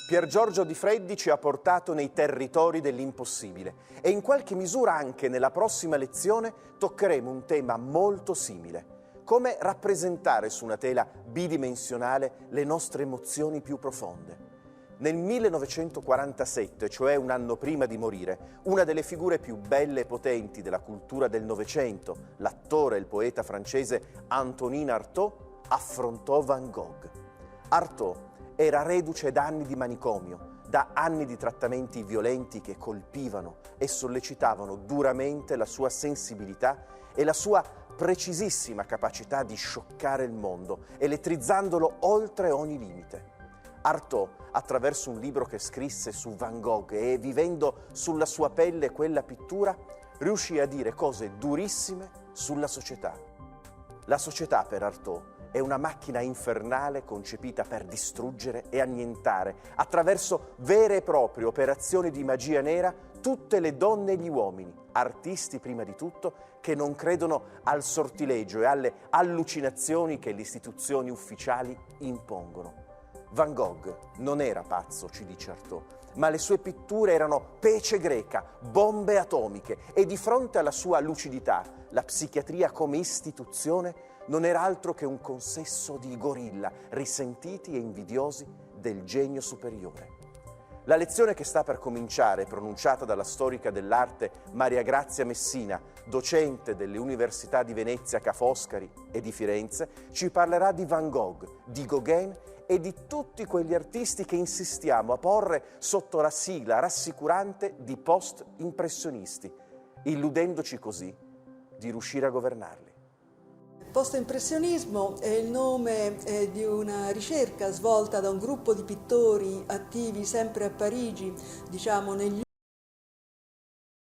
Pier Giorgio Di Freddi ci ha portato nei territori dell'impossibile e in qualche misura anche nella prossima lezione toccheremo un tema molto simile: come rappresentare su una tela bidimensionale le nostre emozioni più profonde. Nel 1947, cioè un anno prima di morire, una delle figure più belle e potenti della cultura del Novecento, l'attore e il poeta francese Antonin Artaud, affrontò Van Gogh. Artaud era reduce da anni di manicomio, da anni di trattamenti violenti che colpivano e sollecitavano duramente la sua sensibilità e la sua precisissima capacità di scioccare il mondo, elettrizzandolo oltre ogni limite. Artaud, attraverso un libro che scrisse su Van Gogh e vivendo sulla sua pelle quella pittura, riuscì a dire cose durissime sulla società. La società, per Artaud, è una macchina infernale concepita per distruggere e annientare, attraverso vere e proprie operazioni di magia nera, tutte le donne e gli uomini, artisti prima di tutto, che non credono al sortilegio e alle allucinazioni che le istituzioni ufficiali impongono. Van Gogh non era pazzo, ci dice Artaud, ma le sue pitture erano pece greca, bombe atomiche, e di fronte alla sua lucidità, la psichiatria come istituzione non era altro che un consesso di gorilla, risentiti e invidiosi del genio superiore. La lezione che sta per cominciare, pronunciata dalla storica dell'arte Maria Grazia Messina, docente delle università di Venezia, Ca' Foscari e di Firenze, ci parlerà di Van Gogh, di Gauguin e di tutti quegli artisti che insistiamo a porre sotto la sigla rassicurante di post-impressionisti, illudendoci così di riuscire a governarli. Post-impressionismo è il nome di una ricerca svolta da un gruppo di pittori attivi sempre a Parigi, diciamo negli